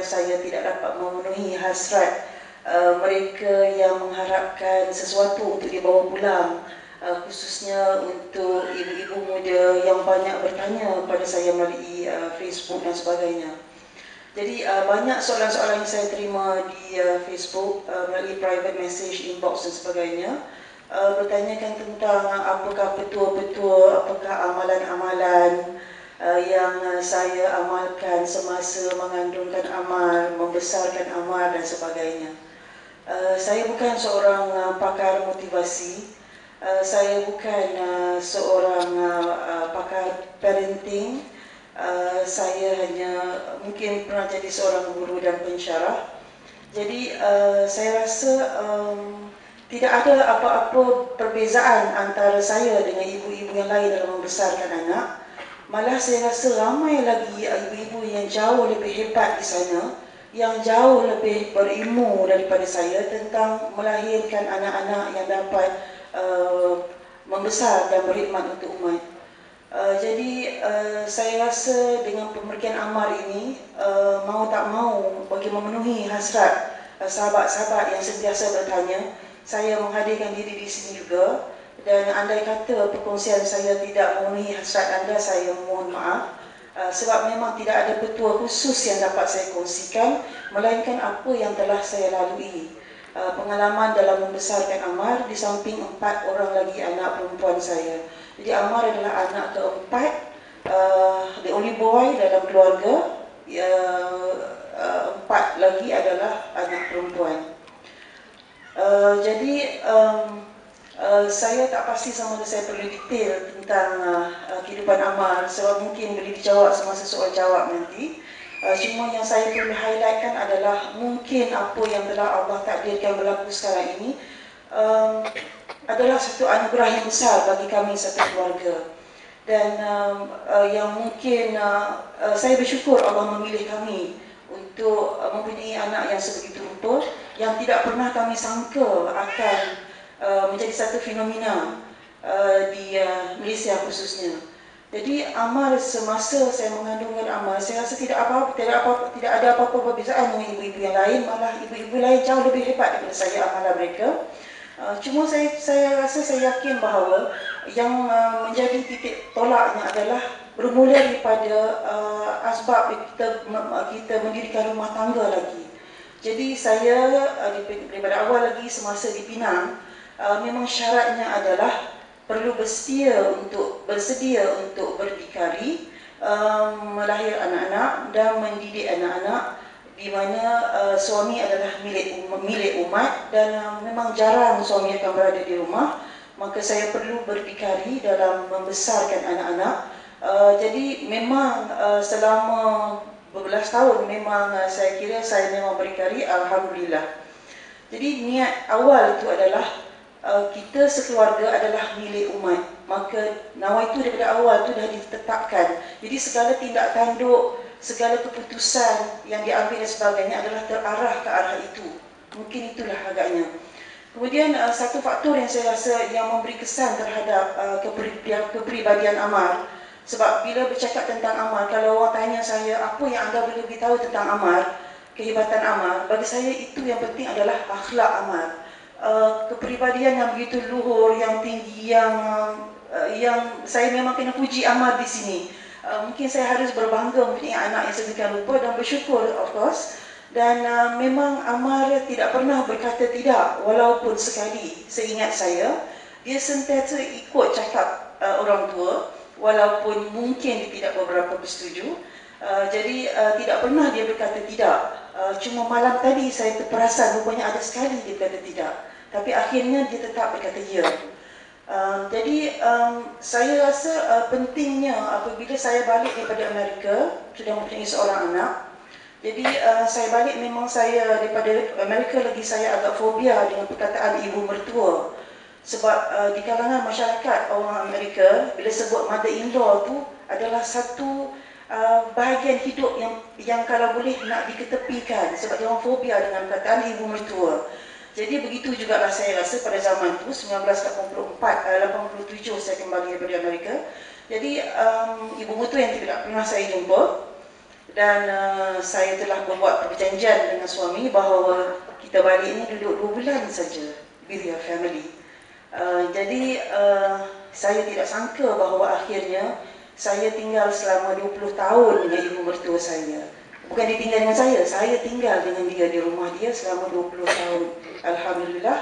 saya tidak dapat memenuhi hasrat mereka yang mengharapkan sesuatu untuk dibawa pulang, khususnya untuk ibu-ibu muda yang banyak bertanya kepada saya melalui Facebook dan sebagainya. Jadi banyak soalan-soalan yang saya terima di Facebook melalui private message, inbox dan sebagainya, bertanyakan tentang apakah betul-betul, apakah amalan-amalan yang saya amalkan semasa mengandungkan Amar, membesarkan Amar dan sebagainya. Saya bukan seorang pakar motivasi, saya bukan seorang pakar parenting, saya hanya mungkin pernah jadi seorang guru dan pensyarah. Jadi saya rasa tidak ada apa-apa perbezaan antara saya dengan ibu-ibu yang lain dalam membesarkan anak. Malah saya rasa ramai lagi ibu-ibu yang jauh lebih hebat di sana, yang jauh lebih berilmu daripada saya tentang melahirkan anak-anak yang dapat membesar dan berkhidmat untuk umat. Jadi saya rasa dengan pemberian Amar ini, mau tak mau bagi memenuhi hasrat sahabat-sahabat yang sentiasa bertanya, saya menghadirkan diri di sini juga. Dan andai kata perkongsian saya tidak memenuhi hasrat anda, saya mohon maaf. Sebab memang tidak ada petua khusus yang dapat saya kongsikan, melainkan apa yang telah saya lalui. Pengalaman dalam membesarkan Amar di samping 4 orang lagi anak perempuan saya. Jadi Amar adalah anak keempat, the only boy dalam keluarga, 4 lagi adalah anak perempuan. Saya tak pasti sama ada saya perlu detail tentang kehidupan Amar, sebab mungkin boleh dijawab semasa soal jawab nanti. Cuma yang saya perlu highlightkan adalah mungkin apa yang telah Allah takdirkan berlaku sekarang ini adalah satu anugerah yang besar bagi kami satu keluarga. Dan yang mungkin saya bersyukur Allah memilih kami untuk mempunyai anak yang sebegitu rupa, yang tidak pernah kami sangka akan menjadi satu fenomena di Malaysia khususnya. Jadi Amar, semasa saya mengandungkan Amar, saya rasa tidak ada apa-apa perbezaan dengan ibu-ibu yang lain. Malah ibu-ibu lain jauh lebih hebat daripada saya amalan mereka. Cuma saya rasa, saya yakin bahawa yang menjadi titik tolaknya adalah bermula daripada asbab kita mendirikan rumah tangga lagi. Jadi saya daripada awal lagi semasa di Penang, memang syaratnya adalah perlu bersedia untuk berdikari, melahir anak-anak dan mendidik anak-anak, di mana suami adalah milik umat dan memang jarang suami akan berada di rumah. Maka saya perlu berdikari dalam membesarkan anak-anak. Jadi memang selama berbelas tahun memang saya kira saya memang berdikari, alhamdulillah. Jadi niat awal itu adalah kita sekeluarga adalah milik umat. Maka nawaitu daripada awal itu dah ditetapkan. Jadi segala tindak tanduk, segala keputusan yang diambil dan sebagainya adalah terarah ke arah itu. Mungkin itulah agaknya. Kemudian satu faktor yang saya rasa yang memberi kesan terhadap kepribadian Amar, sebab bila bercakap tentang Amar, kalau orang tanya saya apa yang anda boleh beritahu tentang Amar, kehebatan Amar, bagi saya itu yang penting adalah akhlak Amar. Kepribadian yang begitu luhur, yang tinggi, yang saya memang kena puji Amar di sini. Mungkin saya harus berbangga mempunyai anak yang sedemikian rupa dan bersyukur, of course. Dan memang Amar tidak pernah berkata tidak, walaupun sekali. Seingat saya, dia sentiasa ikut cakap orang tua, walaupun mungkin dia tidak beberapa bersetuju. Jadi tidak pernah dia berkata tidak. Cuma malam tadi saya terperasan rupanya ada sekali dia berkata tidak, tapi akhirnya dia tetap berkata ya. Jadi saya rasa pentingnya apabila saya balik daripada Amerika, sudah mempunyai seorang anak. Jadi saya balik, memang saya daripada Amerika lagi saya agak fobia dengan perkataan ibu mertua. Sebab di kalangan masyarakat orang Amerika, bila sebut mother-in-law tu adalah satu bahagian hidup yang kalau boleh nak diketepikan, sebab dia orang fobia dengan perkataan ibu mertua. Jadi begitu jugalah saya rasa pada zaman itu 1987 saya kembali daripada Amerika. Jadi ibu mertua yang tidak pernah saya jumpa, Dan saya telah membuat perjanjian dengan suami bahawa kita balik ini duduk 2 bulan saja with your family. Jadi saya tidak sangka bahawa akhirnya saya tinggal selama 20 tahun dengan ibu mertua saya. Bukan dia tinggal dengan saya tinggal dengan dia di rumah dia selama 20 tahun. Alhamdulillah.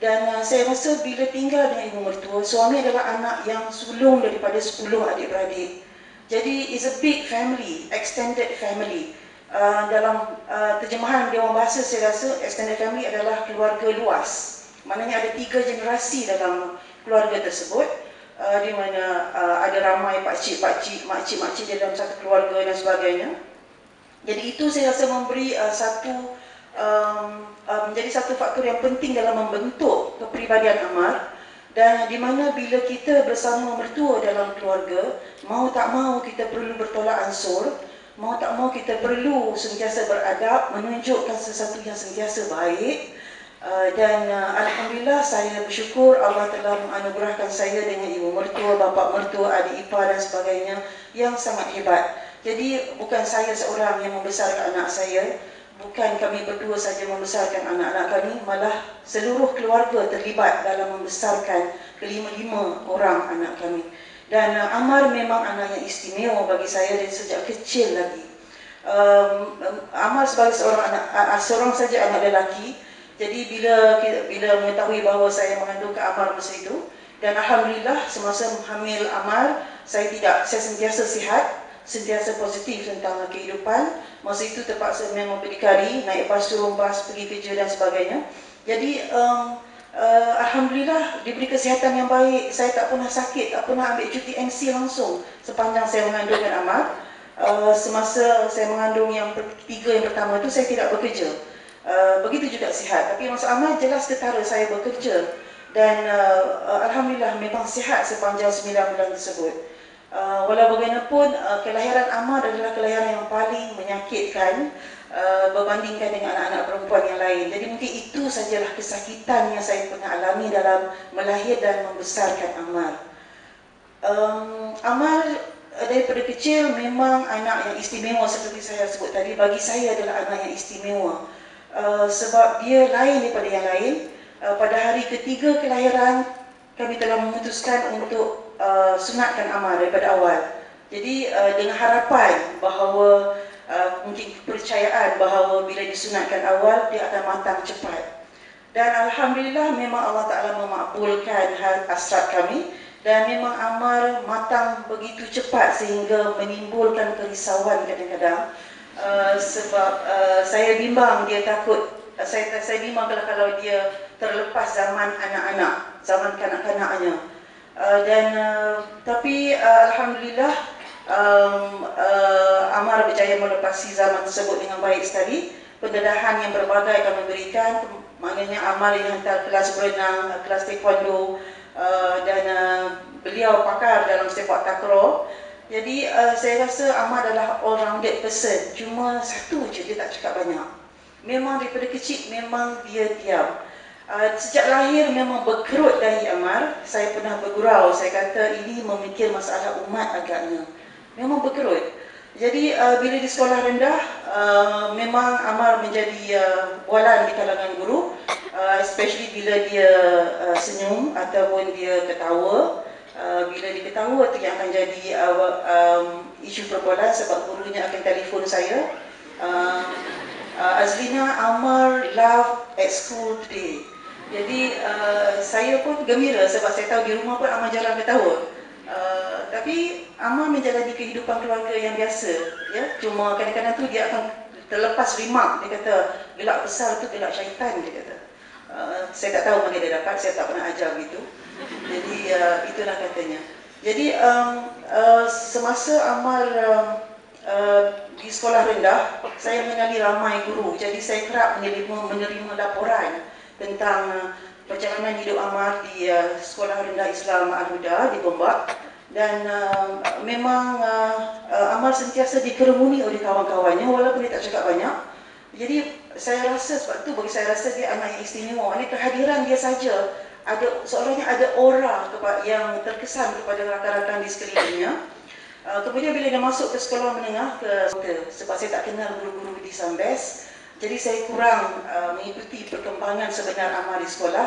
Dan saya rasa bila tinggal dengan ibu mertua, suami adalah anak yang sulung daripada 10 adik-beradik. Jadi it's a big family, extended family. Dalam terjemahan Dewan Bahasa saya rasa extended family adalah keluarga luas. Maknanya ada 3 generasi dalam keluarga tersebut, di mana ada ramai pakcik-pakcik, makcik-makcik dalam satu keluarga dan sebagainya. Jadi itu saya rasa memberi menjadi satu faktor yang penting dalam membentuk kepribadian Amar. Dan di mana bila kita bersama mertua dalam keluarga, mau tak mau kita perlu bertolak ansur, mau tak mau kita perlu sentiasa beradab, menunjukkan sesuatu yang sentiasa baik. Dan Alhamdulillah saya bersyukur Allah telah menganugerahkan saya dengan ibu mertua, bapa mertua, adik ipar dan sebagainya yang sangat hebat. Jadi bukan saya seorang yang membesarkan anak saya, bukan kami berdua saja membesarkan anak-anak kami, malah seluruh keluarga terlibat dalam membesarkan kelima-lima orang anak kami. Dan Amar memang anak yang istimewa bagi saya dari sejak kecil lagi. Amar sebagai seorang saja anak lelaki. Jadi bila mengetahui bahawa saya mengandungkan Amar masa itu, dan Alhamdulillah semasa hamil Amar, saya sentiasa sihat, sentiasa positif tentang kehidupan. Masa itu terpaksa memang berdikari, naik bas, turun bas, pergi kerja dan sebagainya. Jadi Alhamdulillah diberi kesihatan yang baik. Saya tak pernah sakit, tak pernah ambil cuti MC langsung sepanjang saya mengandungkan Amar. Semasa saya mengandung yang ketiga yang pertama itu saya tidak bekerja. Begitu juga sihat. Tapi masa Amar jelas ketara saya bekerja. Dan Alhamdulillah memang sihat sepanjang 9 bulan tersebut. Walau bagaimanapun, kelahiran Amar adalah kelahiran yang paling menyakitkan berbandingkan dengan anak-anak perempuan yang lain. Jadi mungkin itu sajalah kesakitan yang saya pernah alami dalam melahir dan membesarkan Amar. Amar daripada kecil memang anak yang istimewa seperti saya sebut tadi. Bagi saya adalah anak yang istimewa. Sebab dia lain daripada yang lain. Pada hari ketiga kelahiran, kami telah memutuskan untuk sunatkan Amar daripada awal. Jadi dengan harapan bahawa mungkin kepercayaan bahawa bila disunatkan awal dia akan matang cepat. Dan Alhamdulillah memang Allah Ta'ala memakbulkan hasrat kami. Dan memang Amar matang begitu cepat sehingga menimbulkan kerisauan kadang-kadang. Sebab saya bimbang dia takut, saya bimbang kalau dia terlepas zaman anak-anak, zaman kanak-kanaknya. Tapi Alhamdulillah Amar berjaya melepasi zaman tersebut dengan baik sekali. Pendedahan yang berbagai kami berikan, maknanya Amar dihantar kelas berenang, kelas taekwondo, dan beliau pakar dalam sepak takraw. Jadi saya rasa Amar adalah all-rounded person. Cuma satu je dia tak cakap banyak. Memang daripada kecil memang dia diam. Sejak lahir memang berkerut dahi Amar. Saya pernah bergurau, saya kata ini memikir masalah umat agaknya. Memang berkerut. Jadi bila di sekolah rendah, memang Amar menjadi bualan di kalangan guru, especially bila dia senyum ataupun dia ketawa. Bila dia ketawa itu yang akan jadi isu perbualan sebab gurunya akan telefon saya. Azlina, Amar laugh at school today. Jadi saya pun gembira sebab saya tahu di rumah pun Amar jarang ketawa. Tapi Amar menjalani kehidupan keluarga yang biasa, ya. Cuma kadang-kadang tu dia akan terlepas remark, dia kata gelak besar tu gelak syaitan, dia kata. Saya tak tahu mana dia dapat, saya tak pernah ajar begitu. Jadi itulah katanya. Jadi semasa Amar di sekolah rendah, saya mengenali ramai guru. Jadi saya kerap menerima laporan tentang perjalanan hidup Amar di sekolah rendah Islam Al-Huda di Gombak. Dan memang Amar sentiasa dikerumuni oleh kawan-kawannya walaupun dia tak cakap banyak. Jadi saya rasa sebab tu bagi saya rasa dia anak yang istimewa. Ini kehadiran dia saja ada seorang yang ada aura yang terkesan kepada rakan-rakan di sekelilingnya. Kemudian bila dia masuk ke sekolah menengah, sebab saya tak kenal guru-guru di Sambes, jadi saya kurang mengikuti perkembangan sebenar Amar di sekolah.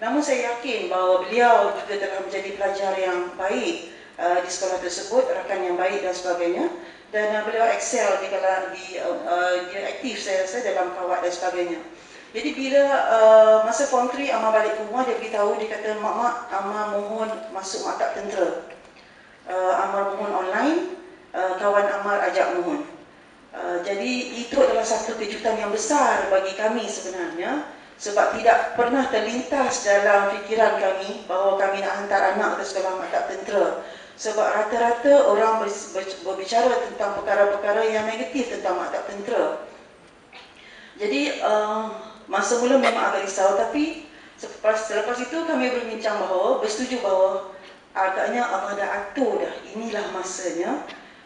Namun saya yakin bahawa beliau juga telah menjadi pelajar yang baik di sekolah tersebut, rakan yang baik dan sebagainya. Dan beliau excel dia aktif saya rasa dalam kawat dan sebagainya. Jadi bila masa form 3 Amar balik ke rumah, dia beritahu, dia kata, mak, Amar mohon masuk maktab tentera. Amar mohon online, kawan Amar ajak mohon. Jadi itu adalah satu kejutan yang besar bagi kami sebenarnya, sebab tidak pernah terlintas dalam fikiran kami bahawa kami nak hantar anak ke sekolah maktab tentera. Sebab rata-rata orang berbicara tentang perkara-perkara yang negatif tentang maktab tentera. Jadi masa mula memang agak risau, tapi selepas itu kami berbincang bahawa, bersetuju bahawa agaknya Amar dah atur dah, inilah masanya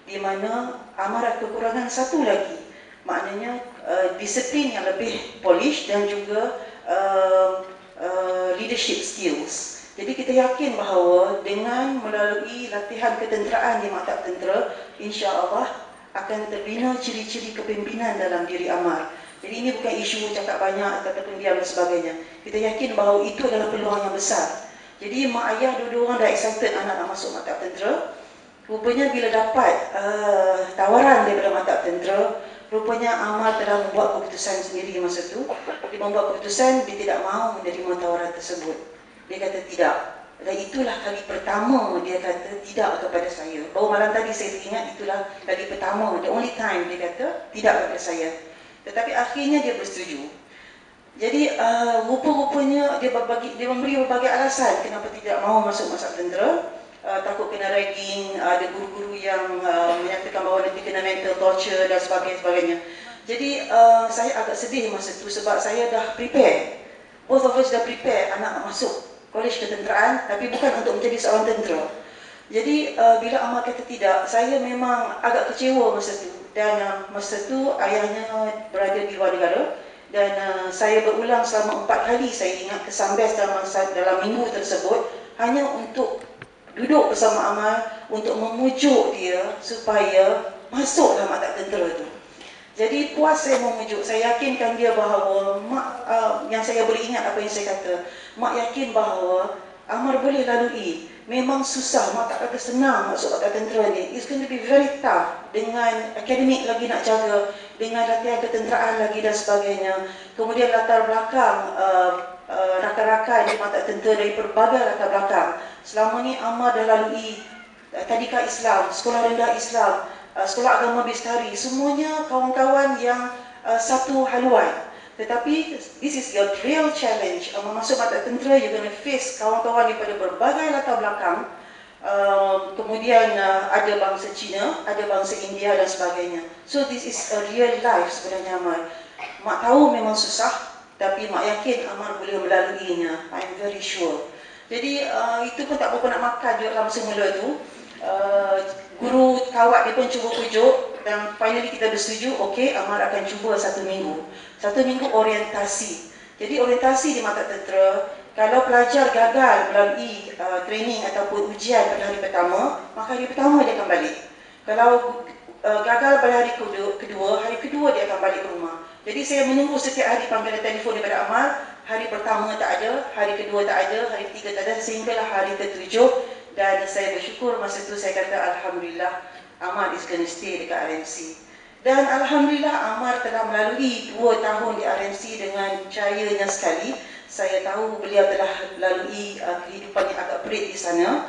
di mana Amar ada kekurangan satu lagi, maknanya disiplin yang lebih polish dan juga leadership skills. Jadi kita yakin bahawa dengan melalui latihan ketenteraan di maktab tentera, insya-Allah akan terbina ciri-ciri kepimpinan dalam diri Amar. Jadi ini bukan isu cakap banyak ataupun diam dan sebagainya. Kita yakin bahawa itu adalah peluang yang besar. Jadi mak ayah dua-dua orang dah excited anak nak masuk maktab tentera. Rupanya bila dapat tawaran daripada maktab tentera, rupanya Amar telah membuat keputusan sendiri masa itu. Dia membuat keputusan, dia tidak mahu menerima tawaran tersebut. Dia kata tidak. Dan itulah kali pertama dia kata tidak kepada saya. Baru malam tadi saya teringat, itulah kali pertama, the only time dia kata tidak kepada saya. Tetapi akhirnya dia bersetuju. Jadi rupa-rupanya dia memberi berbagai alasan kenapa tidak mahu masuk maktab tentera. Takut kena ragging, ada guru-guru yang menyatakan bahawa nanti kena mental torture dan sebagainya. Jadi saya agak sedih masa itu sebab saya dah prepare. Both of us dah prepare anak masuk kolej ketenteraan, tapi bukan untuk menjadi seorang tentera. Jadi bila Amar kata tidak, saya memang agak kecewa masa itu. Dan masa itu ayahnya berada di luar negara. Dan saya berulang selama 4 kali saya ingat ke Sambes dalam minggu tersebut, hanya untuk duduk bersama Amar untuk memujuk dia supaya masuk dalam maktab tentera itu. Jadi puas saya memujuk, saya yakinkan dia bahawa mak, yang saya boleh ingat apa yang saya kata, mak yakin bahawa Amar boleh lalui. Memang susah, mak tak kata senang masuk maktab tentera ni. It's going to be very tough, dengan akademik lagi nak jaga, dengan latihan ketenteraan lagi dan sebagainya. Kemudian latar belakang rakan-rakan di maktab tentera dari berbagai latar belakang. Selama ni Amar dah lalui tadika Islam, sekolah rendah Islam, sekolah agama Bestari, semuanya kawan-kawan yang satu haluan. Tetapi this is your real challenge. Masuk maktab tentera, you're going to face kawan-kawan daripada berbagai latar belakang. Kemudian ada bangsa Cina, ada bangsa India dan sebagainya. So this is a real life sebenarnya Amar. Mak tahu memang susah, tapi mak yakin Amar boleh melaluinya. I'm very sure. Jadi itu pun tak berapa nak makan juga dalam semula tu. Guru kawat dia pun cuba pujuk dan finally kita bersetuju, okey, Amar akan cuba 1 minggu. 1 minggu orientasi. Jadi orientasi di maktab tentera, kalau pelajar gagal melalui training ataupun ujian pada hari pertama, maka hari pertama dia akan balik. Kalau gagal pada hari kedua dia akan balik ke rumah. Jadi saya menunggu setiap hari panggilan telefon daripada Amar. Hari pertama tak ada, hari kedua tak ada, hari ketiga tak ada, sehinggalah hari ke-7. Dan saya bersyukur masa itu saya kata Alhamdulillah, Amar is going to stay dekat RMC. Dan Alhamdulillah Amar telah melalui 2 tahun di RMC dengan cahayanya sekali. Saya tahu beliau telah lalui kehidupan yang agak perit di sana.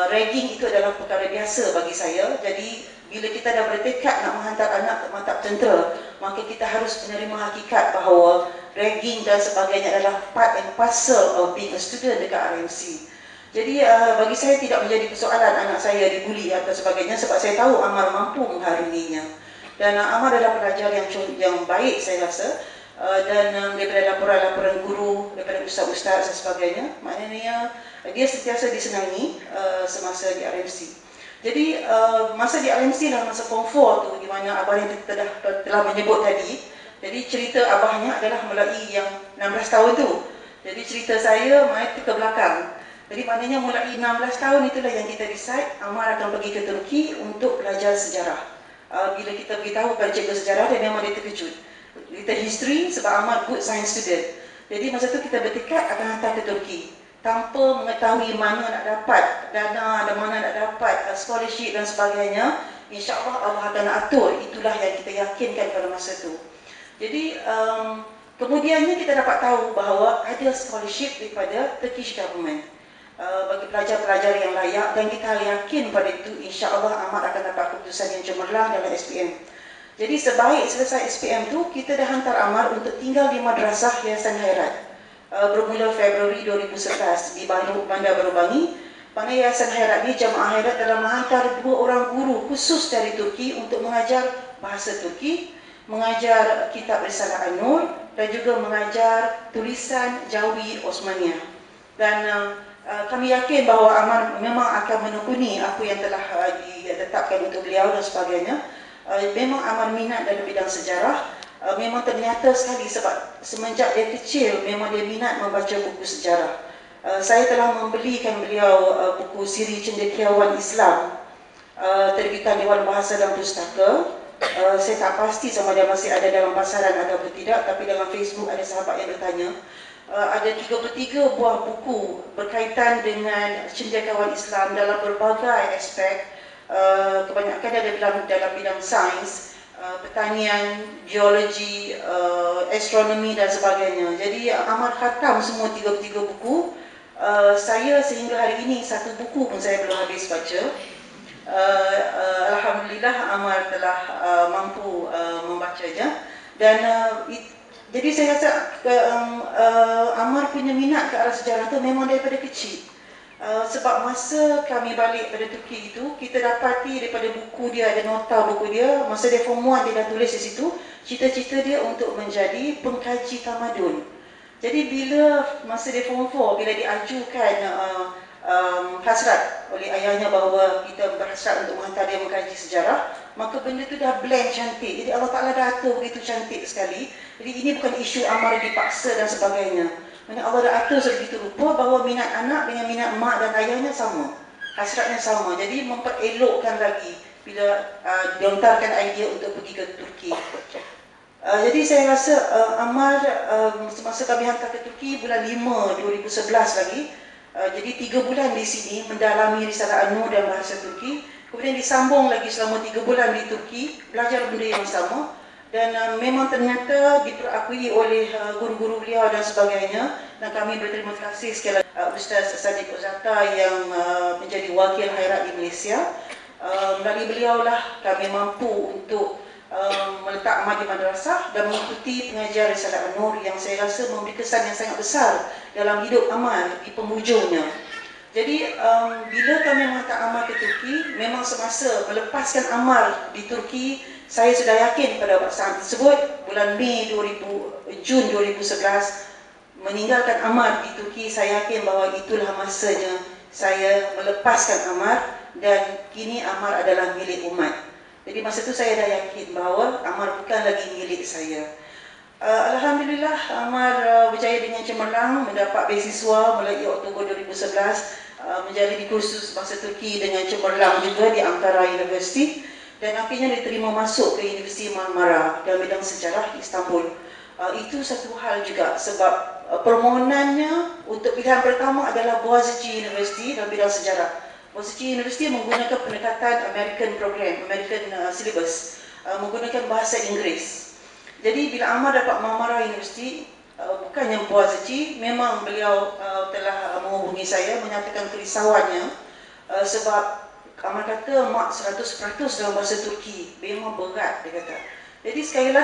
Ragging itu adalah perkara biasa bagi saya. Jadi bila kita dah bertekad nak menghantar anak ke maktab tentera, maka kita harus menerima hakikat bahawa ragging dan sebagainya adalah part and parcel of being a student dekat RMC. Jadi bagi saya tidak menjadi persoalan anak saya dibuli atau sebagainya, sebab saya tahu Amar mampu mengharunginya. Dan Amar adalah pelajar yang baik saya rasa. Dan daripada laporan-laporan guru, daripada ustaz-ustaz dan sebagainya, maknanya dia sentiasa disenangi semasa di RMC. Jadi masa di RMC lah, masa form 4 tu, di mana abah yang telah menyebut tadi. Jadi cerita abahnya adalah melalui yang 16 tahun tu. Jadi cerita saya main ke belakang. Jadi maknanya mulai 16 tahun itulah yang kita decide Amar akan pergi ke Turki untuk belajar sejarah. Bila kita beritahu pada cikgu sejarah, dia memang dia terkejut. Kita history sebab Amar good science student. Jadi masa tu kita bertekad akan hantar ke Turki tanpa mengetahui mana nak dapat dana dan mana nak dapat scholarship dan sebagainya. InsyaAllah Allah akan atur. Itulah yang kita yakinkan pada masa tu. Jadi kemudiannya kita dapat tahu bahawa ada scholarship daripada Turkish government bagi pelajar-pelajar yang layak, dan kita yakin pada itu insya-Allah Amar akan dapat keputusan yang cemerlang dalam SPM. Jadi sebaik selesai SPM tu, kita dah hantar Amar untuk tinggal di Madrasah Yayasan Khairat bermula Februari 2011 di Bandar Baru Bangi. Mana Yayasan Khairat ni, Jemaah Khairat telah menghantar 2 orang guru khusus dari Turki untuk mengajar bahasa Turki, mengajar kitab Risalah An-Nur dan juga mengajar tulisan Jawi Osmania. Dan kami yakin bahawa Amar memang akan menekuni apa yang telah ditetapkan untuk beliau dan sebagainya. Memang Amar minat dalam bidang sejarah. Memang ternyata sekali sebab semenjak dia kecil memang dia minat membaca buku sejarah. Saya telah membelikan beliau buku Siri Cendekiawan Islam terbitan Dewan Bahasa dan Pustaka. Saya tak pasti sama dia masih ada dalam pasaran atau tidak, tapi dalam Facebook ada sahabat yang bertanya. Ada 33 buah buku berkaitan dengan cendekiawan Islam dalam berbagai aspek. Kebanyakan ada dalam bidang sains, pertanian, geologi, astronomi dan sebagainya. Jadi Amar khatam semua 33 buku. Saya sehingga hari ini satu buku pun saya belum habis baca. Alhamdulillah Amar telah mampu membacanya. Dan jadi saya rasa Amar punya minat ke arah sejarah tu memang daripada kecil. Sebab masa kami balik pada Turki itu, kita dapati daripada buku dia, ada nota buku dia, masa dia form 1 dia dah tulis di situ, cita-cita dia untuk menjadi pengkaji tamadun. Jadi bila masa dia form 4, bila diajukan hasrat oleh ayahnya bahawa kita berhasrat untuk menghantar dia mengkaji sejarah, maka benda tu dah blend cantik. Jadi Allah Ta'ala dah atur begitu cantik sekali. Jadi ini bukan isu Amar dipaksa dan sebagainya. Maksudnya Allah dah atur sebegitu rupa bahawa minat anak dengan minat mak dan ayahnya sama, hasratnya sama. Jadi memperelokkan lagi bila dilontarkan idea untuk pergi ke Turki. Jadi saya rasa Amar semasa kami hantar ke Turki bulan 5 2011 lagi. Jadi 3 bulan di sini mendalami Risalah An-Nur dan bahasa Turki. Kemudian disambung lagi selama 3 bulan di Turki, belajar benda yang sama. Dan memang ternyata diperakui oleh guru-guru beliau dan sebagainya. Dan kami berterima kasih sekali lagi Ustaz Sadiq Ozata yang menjadi wakil Khairat di Malaysia. Melalui beliaulah kami mampu untuk meletak Amar di madrasah dan mengikuti pengajian Risalah An-Nur yang saya rasa memberi kesan yang sangat besar dalam hidup Amar di penghujungnya. Jadi bila kami menghantar Amar ke Turki, memang semasa melepaskan Amar di Turki, saya sudah yakin pada saat tersebut, bulan Jun 2011, meninggalkan Amar di Turki, saya yakin bahawa itulah masanya saya melepaskan Amar dan kini Amar adalah milik umat. Jadi masa itu saya dah yakin bahawa Amar bukan lagi milik saya. Alhamdulillah Amar berjaya dengan cemerlang mendapat beasiswa mulai Oktober 2011, menjalani kursus bahasa Turki dengan cemerlang juga di Ankara University, dan akhirnya diterima masuk ke Universiti Marmara dalam bidang sejarah di Istanbul. Itu satu hal juga sebab permohonannya untuk pilihan pertama adalah Boğaziçi University dalam bidang sejarah. Boğaziçi University menggunakan pendekatan American program, American syllabus, menggunakan bahasa Inggeris. Jadi bila Amar dapat Marmara University, bukannya Boğaziçi, memang beliau telah menghubungi saya menyatakan kerisauannya sebab Amar kata mak 100% dalam bahasa Turki, memang berat dia kata. Jadi sekali lagi